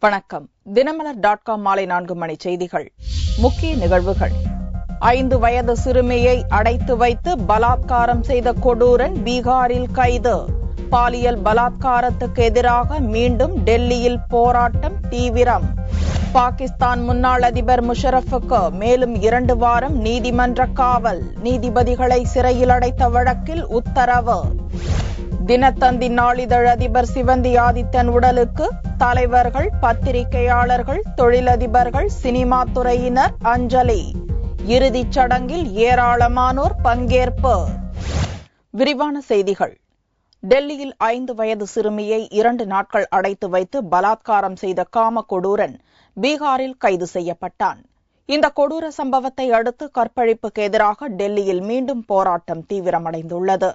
வணக்கம். தினமலர்.com மாலை 4 மணி செய்திகள். முக்கிய நிகழ்வுகள். 5 வயது சிறுமியை அடைத்து வைத்து பலாத்காரம் செய்த கொடூரன் பீகாரில் கைது. பாலியல் பலாத்காரத்துக்கு எதிராக மீண்டும் டெல்லியில் போராட்டம் தீவிரம். பாகிஸ்தான் முன்னாள் அதிபர் முஷரஃபுக்கு மேலும் 2 வாரம் நீதிமன்ற காவல். நீதிபதிகளை சிறையில் அடைத்த வழக்கில் உத்தரவு. தினத்தந்தி நாளிதழ் அதிபர் சிவந்தி ஆதித்தன் உடலுக்கு தலைவர்கள், பத்திரிகையாளர்கள், தொழிலதிபர்கள், சினிமா துறையினர் அஞ்சலி. இறுதிச் சடங்கில் ஏராளமானோர் பங்கேற்பு. விரிவான செய்திகள். டெல்லியில் 5 வயது சிறுமியை 2 நாட்கள் அடைத்து வைத்து பலாத்காரம் செய்த காம கொடூரன் பீகாரில் கைது செய்யப்பட்டான். இந்த கொடூர சம்பவத்தை அடுத்து கற்பழிப்புக்கு எதிராக டெல்லியில் மீண்டும் போராட்டம் தீவிரமடைந்துள்ளது.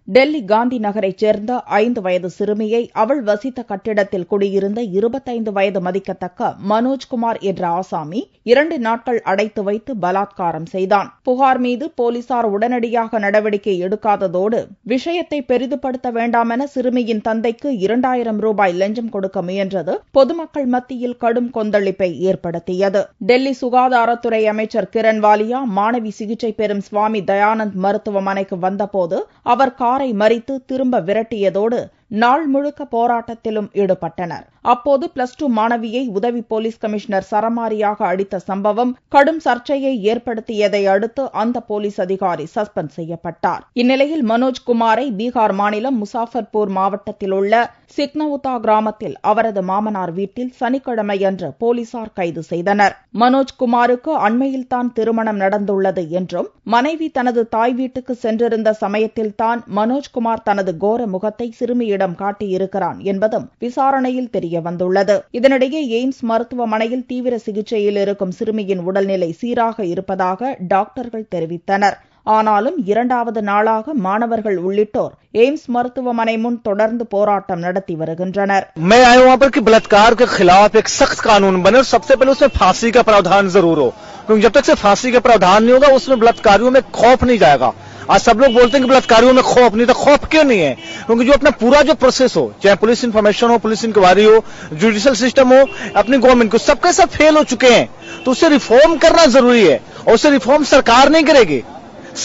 டெல்லி காந்தி நகரைச் சேர்ந்த 5 வயது சிறுமியை அவள் வசித்த கட்டிடத்தில் குடியிருந்த 25 வயது மதிக்கத்தக்க மனோஜ்குமார் என்ற ஆசாமி 2 நாட்கள் அடைத்து வைத்து பலாத்காரம் செய்தான். புகார் மீது போலீசார் உடனடியாக நடவடிக்கை எடுக்காததோடு விஷயத்தை பெரிதுபடுத்த வேண்டாம் என சிறுமியின் தந்தைக்கு 2000 ரூபாய் லஞ்சம் கொடுக்க முயன்றது பொதுமக்கள் மத்தியில் கடும் கொந்தளிப்பை ஏற்படுத்தியது. டெல்லி சுகாதாரத்துறை அமைச்சர் கிரண் வாலியா மாணவி சிகிச்சை பெறும் சுவாமி தயானந்த் மருத்துவமனைக்கு வந்தபோது அவர் காரை மறித்து திரும்ப விரட்டியதோடு நாள் முழுக்க போராட்டத்திலும் ஈடுபட்டனர். அப்போது +2 மாணவியை உதவி போலீஸ் கமிஷனர் சரமாரியாக அடித்த சம்பவம் கடும் சர்ச்சையை ஏற்படுத்தியதை அடுத்து அந்த போலீஸ் அதிகாரி சஸ்பெண்ட் செய்யப்பட்டார். இந்நிலையில் மனோஜ்குமாரை பீகார் மாநிலம் முசாஃபர்பூர் மாவட்டத்தில் உள்ள சிக்னவுதா கிராமத்தில் அவரது மாமனார் வீட்டில் சனிக்கிழமையன்று போலீசார் கைது செய்தனர். மனோஜ்குமாருக்கு அண்மையில்தான் திருமணம் நடந்துள்ளது என்றும் மனைவி தனது தாய் வீட்டுக்கு சென்றிருந்த சமயத்தில்தான் மனோஜ்குமார் தனது கோர முகத்தை சிறுமியிடம் காட்டியிருக்கிறான் என்பதும் விசாரணையில் தெரிய வந்துள்ளது. இதனிடையே எய்ம்ஸ் மருத்துவமனையில் தீவிர சிகிச்சையில் இருக்கும் சிறுமியின் உடல்நிலை சீராக இருப்பதாக டாக்டர்கள் தெரிவித்தனர். ஆனாலும் 2வது நாளாக மாணவர்கள் உள்ளிட்டோர் எய்ம்ஸ் மருத்துவமனை முன் தொடர்ந்து போராட்டம் நடத்தி வருகின்றனர். मैं आया वहां पर कि बलात्कार के खिलाफ एक सख्त कानून बने और सबसे पहले उसमें फांसी का प्रावधान जरूर हो, क्योंकि जब तक से फांसी का प्रावधान नहीं होगा उसमें बलात्कारियों में खौफ नहीं जाएगा. आज सब लोग बोलते हैं कि बलात्कारियों में खौफ नहीं, तो खौफ क्यों नहीं है? क्योंकि जो अपना पूरा जो प्रोसेस हो, चाहे पुलिस इन्फॉर्मेशन हो, पुलिस इंक्वायरी हो, जुडिशियल सिस्टम हो, अपनी गवर्नमेंट को सबके सब फेल हो चुके हैं. तो उसे रिफॉर्म करना जरूरी है और उसे रिफॉर्म सरकार नहीं करेगी.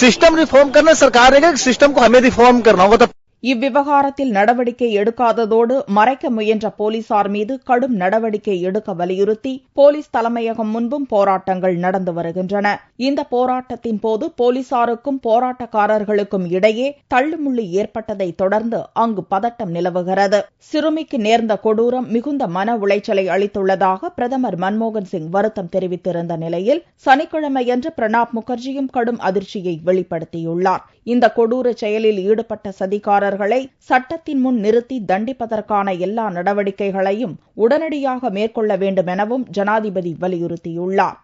सिस्टम रिफॉर्म करना सरकार रहेगा, सिस्टम को हमें रिफॉर्म करना होगा. இவ்விவகாரத்தில் நடவடிக்கை எடுக்காததோடு மறைக்க முயன்ற போலீசார் மீது கடும் நடவடிக்கை எடுக்க வலியுறுத்தி போலீஸ் தலைமையகம் முன்பும் போராட்டங்கள் நடந்து வருகின்றன. இந்த போராட்டத்தின் போது போலீசாருக்கும் போராட்டக்காரர்களுக்கும் இடையே தள்ளுமுள்ளு ஏற்பட்டதை தொடர்ந்து அங்கு பதட்டம் நிலவுகிறது. சிறுமிக்கு நேர்ந்த கொடூரம் மிகுந்த மன உளைச்சலை அளித்துள்ளதாக பிரதமர் மன்மோகன் சிங் வருத்தம் தெரிவித்திருந்த நிலையில் சனிக்கிழமையன்று பிரணாப் முகர்ஜியும் கடும் அதிர்ச்சியை வெளிப்படுத்தியுள்ளார். இந்த கொடூர செயலில் ஈடுபட்ட சதிகாரர்களை சட்டத்தின் முன் நிறுத்தி தண்டிப்பதற்கான எல்லா நடவடிக்கைகளையும் உடனடியாக மேற்கொள்ள வேண்டும் எனவும் ஜனாதிபதி வலியுறுத்தியுள்ளார்.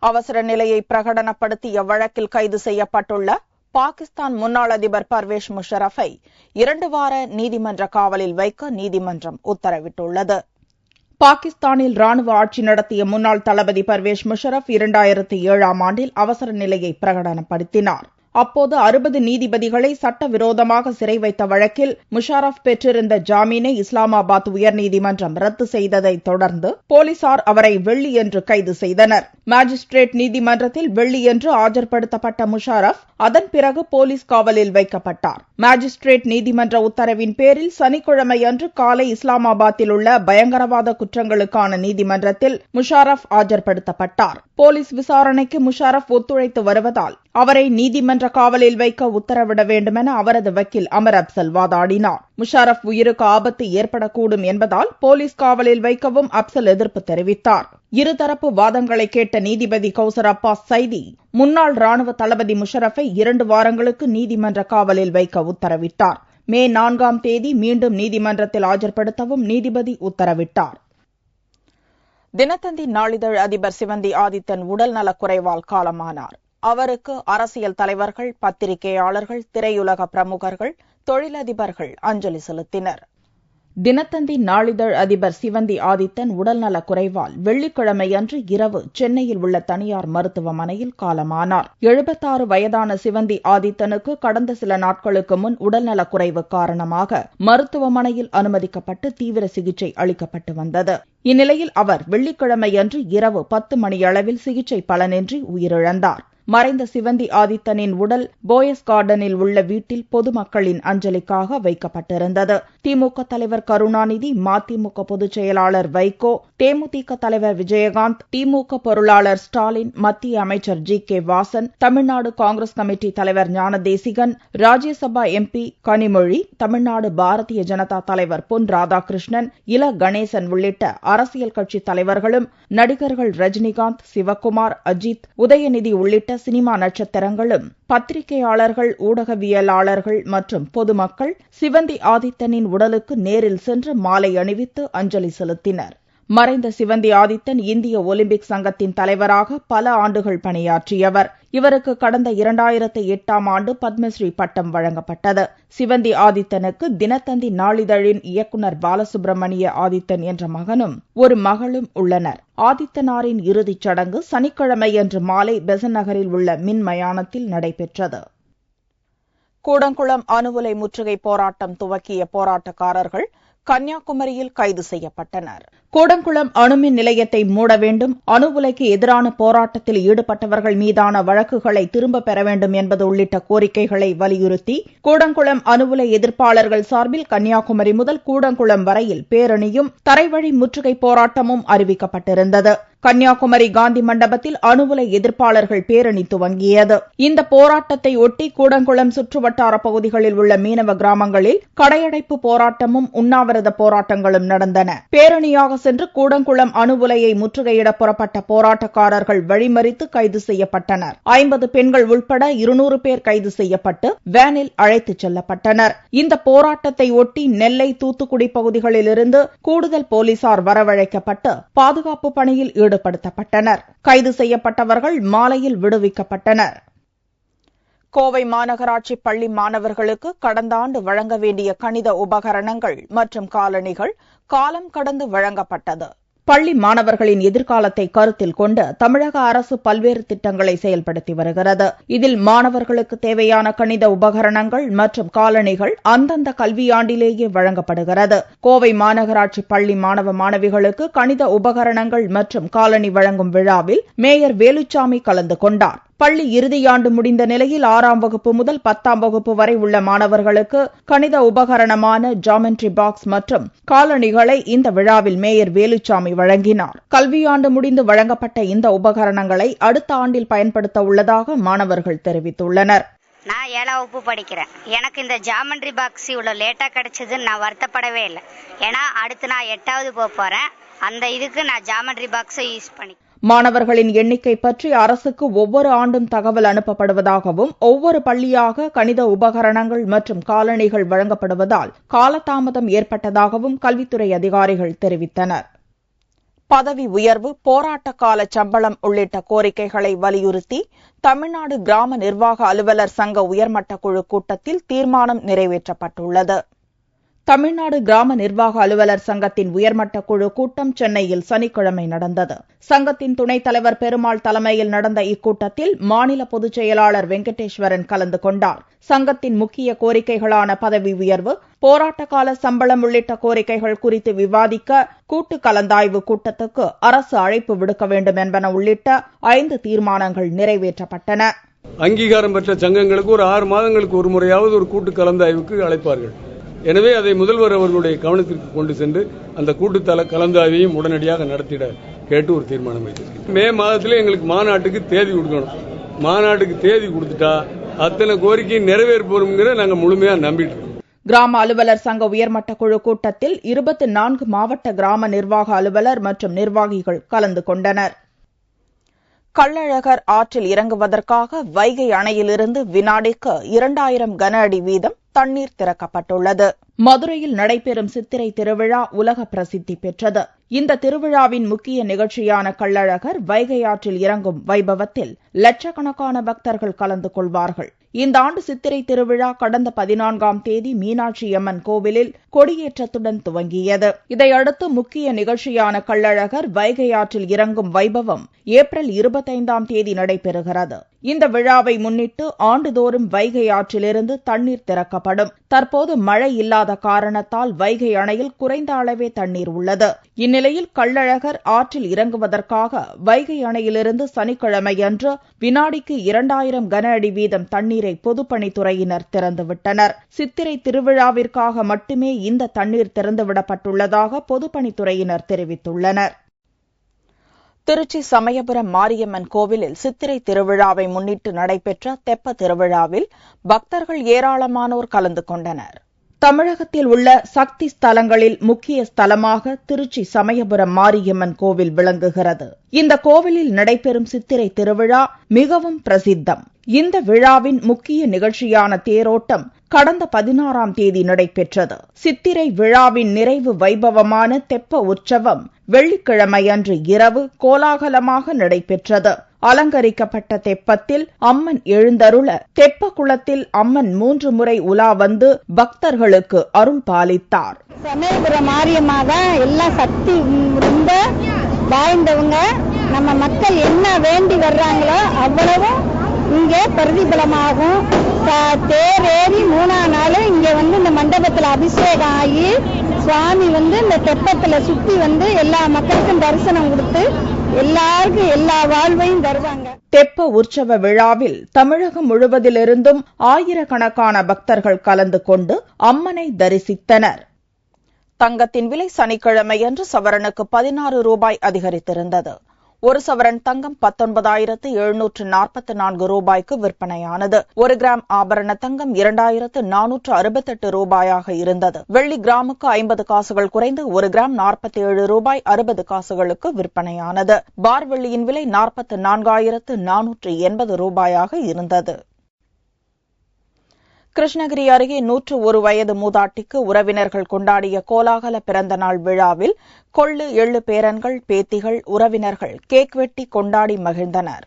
அவசர நிலையை பிரகடனப்படுத்திய வழக்கில் கைது செய்யப்பட்டுள்ள பாகிஸ்தான் முன்னாள் அதிபர் பர்வேஸ் முஷரஃபை 2 வார நீதிமன்ற காவலில் வைக்க நீதிமன்றம் உத்தரவிட்டுள்ளது. பாகிஸ்தானில் ராணுவ ஆட்சி நடத்திய முன்னாள் தளபதி பர்வேஸ் முஷரஃப் 2007ஆம் ஆண்டில் அவசர நிலையை பிரகடனப்படுத்தினார். அப்போது 60 நீதிபதிகளை சட்டவிரோதமாக சிறை வைத்த வழக்கில் முஷாரஃப் பெற்றிருந்த ஜாமீனை இஸ்லாமாபாத் உயர்நீதிமன்றம் ரத்து செய்ததை தொடர்ந்து போலீசார் அவரை வெள்ளியன்று கைது செய்தனர். மாஜிஸ்ட்ரேட் நீதிமன்றத்தில் வெள்ளியன்று ஆஜர்படுத்தப்பட்ட முஷாரஃப் அதன் பிறகு போலீஸ் காவலில் வைக்கப்பட்டார். மாஜிஸ்ட்ரேட் நீதிமன்ற உத்தரவின் பேரில் சனிக்கிழமையன்று காலை இஸ்லாமாபாத்தில் உள்ள பயங்கரவாத குற்றங்களுக்கான நீதிமன்றத்தில் முஷாரஃப் ஆஜர்படுத்தப்பட்டார். போலீஸ் விசாரணைக்கு முஷாரஃப் ஒத்துழைத்து வருவதால் அவரை நீதிமன்ற காவலில் வைக்க உத்தரவிட வேண்டுமென அவரது வக்கீல் அமர் அப்சல் வாதாடினார். முஷாரஃப் உயிருக்கு ஆபத்து ஏற்படக்கூடும் என்பதால் போலீஸ் காவலில் வைக்கவும் அப்சல் எதிர்ப்பு தெரிவித்தார். இருதரப்பு வாதங்களை கேட்ட நீதிபதி கௌசர் அப்பாஸ் சைதி முன்னாள் ராணுவ தளபதி முஷரஃபை 2 வாரங்களுக்கு நீதிமன்ற காவலில் வைக்க உத்தரவிட்டார். மே 4ஆம் தேதி மீண்டும் நீதிமன்றத்தில் ஆஜர்படுத்தவும் நீதிபதி உத்தரவிட்டார். தினத்தந்தி நாளிதழ் அதிபர் சிவந்தி ஆதித்தன் உடல் நலக்குறைவால் காலமானார். அவருக்கு அரசியல் தலைவர்கள், பத்திரிகையாளர்கள், திரையுலக பிரமுகர்கள், தொழிலதிபர்கள் அஞ்சலி செலுத்தினர். தினத்தந்தி நாளிதழ் அதிபர் சிவந்தி ஆதித்தன் உடல்நலக் குறைவால் வெள்ளிக்கிழமையன்று இரவு சென்னையில் உள்ள தனியார் மருத்துவமனையில் காலமானார். 76 வயதான சிவந்தி ஆதித்தனுக்கு கடந்த சில நாட்களுக்கு முன் உடல்நலக் குறைவு காரணமாக மருத்துவமனையில் அனுமதிக்கப்பட்டு தீவிர சிகிச்சை அளிக்கப்பட்டு வந்தது. இந்நிலையில் அவர் வெள்ளிக்கிழமையன்று இரவு 10 மணியளவில் சிகிச்சை பலனின்றி உயிரிழந்தார். மறைந்த சிவந்தி ஆதித்தனின் உடல் போயஸ் கார்டனில் உள்ள வீட்டில் பொதுமக்களின் அஞ்சலிக்காக வைக்கப்பட்டிருந்தது. திமுக தலைவர் கருணாநிதி, மதிமுக பொதுச் செயலாளர் வைகோ, தேமுதிக தலைவர் விஜயகாந்த், திமுக பொருளாளர் ஸ்டாலின், மத்திய அமைச்சர் ஜி.கே. வாசன், தமிழ்நாடு காங்கிரஸ் கமிட்டி தலைவர் ஞானதேசிகன், ராஜ்யசபா எம்பி கனிமொழி, தமிழ்நாடு பாரதிய ஜனதா தலைவர் பொன் ராதாகிருஷ்ணன், இல கணேசன் உள்ளிட்ட அரசியல் கட்சித் தலைவர்களும் நடிகர்கள் ரஜினிகாந்த், சிவக்குமார், அஜித், உதயநிதி உள்ளிட்ட சினிமா நட்சத்திரங்களும் பத்திரிகையாளர்கள், ஊடகவியலாளர்கள் மற்றும் பொதுமக்கள் சிவந்தி ஆதித்தனின் உடலுக்கு நேரில் சென்று மாலை அணிவித்து அஞ்சலி செலுத்தினர். மறைந்த சிவந்தி ஆதித்தன் இந்திய ஒலிம்பிக் சங்கத்தின் தலைவராக பல ஆண்டுகள் பணியாற்றியவர். இவருக்கு கடந்த 2008ஆம் ஆண்டு பத்மஸ்ரீ பட்டம் வழங்கப்பட்டது. சிவந்தி ஆதித்தனுக்கு தினத்தந்தி நாளிதழின் இயக்குநர் பாலசுப்ரமணிய ஆதித்தன் என்ற மகனும் ஒரு மகளும் உள்ளனர். ஆதித்தனாரின் இறுதிச் சடங்கு சனிக்கிழமையன்று மாலை பெசன்ட் நகரில் உள்ள மின் மயானத்தில் நடைபெற்றது. கூடங்குளம் அணு உலை முற்றுகை போராட்டம் துவக்கிய போராட்டக்காரர்கள் கன்னியாகுமரியில் கைது செய்யப்பட்டனர். கூடங்குளம் அணுமின் நிலையத்தை மூட வேண்டும், அணு உலைக்கு எதிரான போராட்டத்தில் ஈடுபட்டவர்கள் மீதான வழக்குகளை திரும்பப் பெற வேண்டும் என்பது உள்ளிட்ட கோரிக்கைகளை வலியுறுத்தி கூடங்குளம் அணு உலை எதிர்ப்பாளர்கள் சார்பில் கன்னியாகுமரி முதல் கூடங்குளம் வரையில் பேரணியும் தரைவழி முற்றுகை போராட்டமும் அறிவிக்கப்பட்டிருந்தது. கன்னியாகுமரி காந்தி மண்டபத்தில் அணு உலை எதிர்ப்பாளர்கள் பேரணி துவங்கியது. இந்த போராட்டத்தை ஒட்டி கூடங்குளம் சுற்றுவட்டார பகுதிகளில் உள்ள மீனவ கிராமங்களில் கடையடைப்பு போராட்டமும் உண்ணாவிரத போராட்டங்களும் நடந்தன. பேரணியாக சென்று கூடங்குளம் அணு உலையை முற்றுகையிட புறப்பட்ட போராட்டக்காரர்கள் வழிமறித்து கைது செய்யப்பட்டனர். 50 பெண்கள் உட்பட 200 பேர் கைது செய்யப்பட்டு வேனில் அழைத்துச் செல்லப்பட்டனர். இந்த போராட்டத்தை ஒட்டி நெல்லை, தூத்துக்குடி பகுதிகளிலிருந்து கூடுதல் போலீசார் வரவழைக்கப்பட்டு பாதுகாப்பு பணியில் ஈடுபடுத்தப்பட்டனர். கைது செய்யப்பட்டவர்கள் மாலையில் விடுவிக்கப்பட்டனர். கோவை மாநகராட்சி பள்ளி மாணவர்களுக்கு கடந்த ஆண்டு வழங்க வேண்டிய கணித உபகரணங்கள் மற்றும் காலணிகள் காலம் கடந்து வழங்கப்பட்டது. பள்ளி மாணவர்களின் எதிர்காலத்தை கருத்தில் கொண்டு தமிழக அரசு பல்வேறு திட்டங்களை செயல்படுத்தி வருகிறது. இதில் மாணவர்களுக்கு தேவையான கணித உபகரணங்கள் மற்றும் காலணிகள் அந்தந்த கல்வியாண்டிலேயே வழங்கப்படுகிறது. கோவை மாநகராட்சி பள்ளி மாணவ மாணவிகளுக்கு கணித உபகரணங்கள் மற்றும் காலணி வழங்கும் விழாவில் மேயர் வேலுச்சாமி கலந்து கொண்டார். பள்ளி இறுதியாண்டு முடிந்த நிலையில் 6ஆம் வகுப்பு முதல் 10ஆம் வகுப்பு வரை உள்ள மாணவர்களுக்கு கணித உபகரணமான ஜாமெட்ரி பாக்ஸ் மற்றும் காலணிகளை இந்த விழாவில் மேயர் வேலுச்சாமி வழங்கினார். கல்வியாண்டு முடிந்து வழங்கப்பட்ட இந்த உபகரணங்களை அடுத்த ஆண்டில் பயன்படுத்த உள்ளதாக மாணவர்கள் தெரிவித்துள்ளனர். நான் 7ஆம் வகுப்பு படிக்கிறேன். எனக்கு இந்த ஜாமெட்ரி பாக்ஸ் இவ்வளவு லேட்டா கிடைச்சதுன்னு நான் வருத்தப்படவே இல்லை. ஏன்னா அடுத்து நான் 8வது போக போறேன். அந்த இதுக்கு நான் ஜாமெட்ரி பாக்ஸை யூஸ் பண்ணி மாணவர்களின் எண்ணிக்கை பற்றி அரசுக்கு ஒவ்வொரு ஆண்டும் தகவல் அனுப்பப்படுவதாகவும் ஒவ்வொரு பள்ளியாக கணித உபகரணங்கள் மற்றும் காலணிகள் வழங்கப்படுவதால் காலதாமதம் ஏற்பட்டதாகவும் கல்வித்துறை அதிகாரிகள் தெரிவித்தனர். பதவி உயர்வு, போராட்ட கால சம்பளம் உள்ளிட்ட கோரிக்கைகளை வலியுறுத்தி தமிழ்நாடு கிராம நிர்வாக அலுவலர் சங்க உயர்மட்ட குழு கூட்டத்தில் தீர்மானம் நிறைவேற்றப்பட்டுள்ளது. தமிழ்நாடு கிராம நிர்வாக அலுவலர் சங்கத்தின் உயர்மட்ட குழு கூட்டம் சென்னையில் சனிக்கிழமை நடந்தது. சங்கத்தின் துணைத் தலைவர் பெருமாள் தலைமையில் நடந்த இக்கூட்டத்தில் மாநில பொதுச் செயலாளர் வெங்கடேஸ்வரன் கலந்து கொண்டார். சங்கத்தின் முக்கிய கோரிக்கைகளான பதவி உயர்வு, போராட்ட கால சம்பளம் உள்ளிட்ட கோரிக்கைகள் குறித்து விவாதிக்க கூட்டு கலந்தாய்வு கூட்டத்துக்கு அரசு அழைப்பு விடுக்க வேண்டும் என்பன உள்ளிட்ட 5 தீர்மானங்கள் நிறைவேற்றப்பட்டன. அங்கீகாரம் பெற்ற சங்கங்களுக்கு ஒரு 6 மாதங்களுக்கு ஒரு முறையாவது ஒரு கூட்டு கலந்தாய்வுக்கு அழைப்பார்கள். எனவே அதை முதல்வர் அவர்களுடைய கவனத்திற்கு கொண்டு சென்று அந்த கூட்டு கலந்தாய்வையும் உடனடியாக நடத்திட கேட்டு ஒரு தீர்மானம் வைத்திருக்கிறோம். மே மாதத்தில் எங்களுக்கு மாநாட்டுக்கு தேதி கொடுக்கணும். மாநாட்டுக்கு தேதி கொடுத்துட்டா அத்தனை கோரிக்கையும் நிறைவேற்போம்ங்கிற நாங்கள் முழுமையா நம்பிட்டு இருக்கோம். கிராம அலுவலர் சங்க உயர்மட்ட குழு கூட்டத்தில் 24 மாவட்ட கிராம நிர்வாக அலுவலர் மற்றும் நிர்வாகிகள் கலந்து கொண்டனர். கள்ளழகர் ஆற்றில் இறங்குவதற்காக வைகை அணையிலிருந்து வினாடிக்கு 2000 கன அடி வீதம் தண்ணீர் திறக்கப்பட்டுள்ளது. மதுரையில் நடைபெறும் சித்திரை திருவிழா உலக பிரசித்தி பெற்றது. இந்த திருவிழாவின் முக்கிய நிகழ்ச்சியான கள்ளழகர் வைகை ஆற்றில் இறங்கும் வைபவத்தில் லட்சக்கணக்கான பக்தர்கள் கலந்து கொள்வார்கள். இந்த ஆண்டு சித்திரை திருவிழா கடந்த 14ஆம் தேதி மீனாட்சி அம்மன் கோவிலில் கொடியேற்றத்துடன் துவங்கியது. இதையடுத்து முக்கிய நிகழ்ச்சியான கள்ளழகர் வைகை ஆற்றில் இறங்கும் வைபவம் ஏப்ரல் 25ஆம் தேதி நடைபெறுகிறது. இந்த விழாவை முன்னிட்டு ஆண்டுதோறும் வைகை ஆற்றிலிருந்து தண்ணீர் திறக்கப்படும். தற்போது மழை இல்லாத காரணத்தால் வைகை அணையில் குறைந்த அளவே தண்ணீர் உள்ளது. இந்நிலையில் கள்ளழகர் ஆற்றில் இறங்குவதற்காக வைகை அணையிலிருந்து சனிக்கிழமையன்று வினாடிக்கு 2000 கன அடி வீதம் தண்ணீரை பொதுப்பணித்துறையினர் திறந்துவிட்டனர். சித்திரை திருவிழாவிற்காக மட்டுமே இந்த தண்ணீர் திறந்துவிடப்பட்டுள்ளதாக பொதுப்பணித்துறையினர் தெரிவித்துள்ளனர். திருச்சி சமயபுரம் மாரியம்மன் கோவிலில் சித்திரை திருவிழாவை முன்னிட்டு நடைபெற்ற தெப்ப திருவிழாவில் பக்தர்கள் ஏராளமானோர் கலந்து கொண்டனர். தமிழகத்தில் உள்ள சக்தி ஸ்தலங்களில் முக்கிய ஸ்தலமாக திருச்சி சமயபுரம் மாரியம்மன் கோவில் விளங்குகிறது. இந்த கோவிலில் நடைபெறும் சித்திரை திருவிழா மிகவும் பிரசித்தம். இந்த விழாவின் முக்கிய நிகழ்ச்சியான தேரோட்டம் கடந்த 16ஆம் தேதி நடைபெற்றது. சித்திரை விழாவின் நிறைவு வைபவமான தெப்ப உற்சவம் வெள்ளிக்கிழமையன்று இரவு கோலாகலமாக நடைபெற்றது. அலங்கரிக்கப்பட்ட தெப்பத்தில் அம்மன் எழுந்தருள தெப்ப குளத்தில் அம்மன் 3 முறை உலா வந்து பக்தர்களுக்கு அருள் பாலித்தார். சமயபுரம் மாரியம்மா தான் எல்லா சக்தி ரொம்ப வாய்ந்தவங்க. நம்ம மக்கள் என்ன வேண்டி வர்றாங்களோ அவ்வளவும் இங்க பிரதிபலமாகும். தேர் ஏறி 3ஆம் நாள் இங்க இந்த மண்டபத்துல அபிஷேகம் ஆகி சுவாமி இந்த தெப்பத்துல சுத்தி எல்லா மக்களுக்கும் தரிசனம் கொடுத்து எல்லாருக்கும் எல்லா வாழ்வையும் தருவாங்க. தெப்ப உற்சவ விழாவில் தமிழகம் முழுவதிலிருந்தும் ஆயிரக்கணக்கான பக்தர்கள் கலந்து கொண்டு அம்மனை தரிசித்தனர். தங்கத்தின் விலை சனிக்கிழமையன்று சவரனுக்கு 16 ரூபாய் அதிகரித்திருந்தது. ஒரு சவரன் தங்கம் 19,744 ரூபாய்க்கு விற்பனையானது. 1 கிராம் ஆபரண தங்கம் 2,468 ரூபாயாக இருந்தது. வெள்ளி கிராமுக்கு 50 காசுகள் குறைந்து 1 கிராம் 47 ரூபாய் 60 காசுகளுக்கு விற்பனையானது. பார் வெள்ளியின் விலை 44,480 ரூபாயாக இருந்தது. கிருஷ்ணகிரி அருகே 101 வயது மூதாட்டிக்கு உறவினர்கள் கொண்டாடிய கோலாகல பிறந்தநாள் விழாவில் கொள்ளு எள்ளு பேரன்கள் பேத்திகள் உறவினர்கள் கேக் வெட்டி கொண்டாடி மகிழ்ந்தனர்.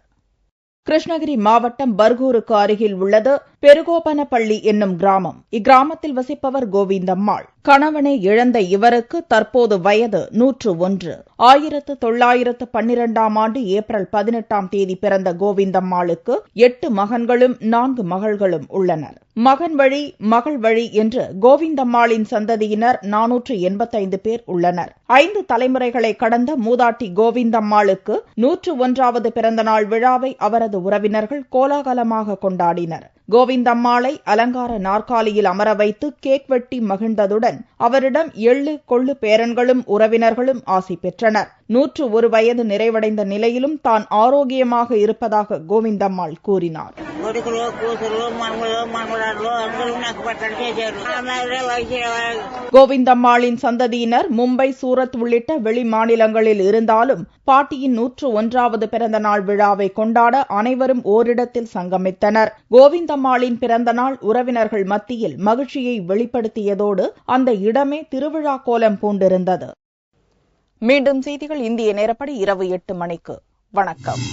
கிருஷ்ணகிரி மாவட்டம் பர்கூருக்கு அருகில் உள்ளது பெருகோபனப்பள்ளி என்னும் கிராமம். இக்கிராமத்தில் வசிப்பவர் கோவிந்தம்மாள். கணவனை இழந்த இவருக்கு தற்போது வயது 101. 1912ஆம் ஆண்டு ஏப்ரல் 18ஆம் தேதி பிறந்த கோவிந்தம்மாளுக்கு 8 மகன்களும் 4 மகள்களும் உள்ளனர். மகன் வழி மகள் வழி என்று கோவிந்தம்மாளின் சந்ததியினர் 485 பேர் உள்ளனர். 5 தலைமுறைகளை கடந்த மூதாட்டி கோவிந்தம்மாளுக்கு 101வது பிறந்தநாள் விழாவை அவரது உறவினர்கள் கோலாகலமாக கொண்டாடினர். கோவிந்தம்மாளை அலங்கார நாற்காலியில் அமர வைத்து கேக் வெட்டி மகிழ்ந்ததுடன் அவரிடம் எள்ளு கொள்ளு பேரன்களும் உறவினர்களும் ஆசி பெற்றனர். 101 வயது நிறைவடைந்த நிலையிலும் தான் ஆரோக்கியமாக இருப்பதாக கோவிந்தம்மாள் கூறினார். கோவிந்தம்மாளின் சந்ததியினர் மும்பை, சூரத் உள்ளிட்ட வெளி மாநிலங்களில் இருந்தாலும் பாட்டியின் 101வது பிறந்த நாள் விழாவை கொண்டாட அனைவரும் ஓரிடத்தில் சங்கமித்தனர். கோவிந்தம்மாளின் பிறந்த நாள் உறவினர்கள் மத்தியில் மகிழ்ச்சியை வெளிப்படுத்தியதோடு அந்த இடமே திருவிழா கோலம் பூண்டிருந்தது. மீண்டும் செய்திகள் இந்திய நேரப்படி இரவு 8 மணிக்கு. வணக்கம்.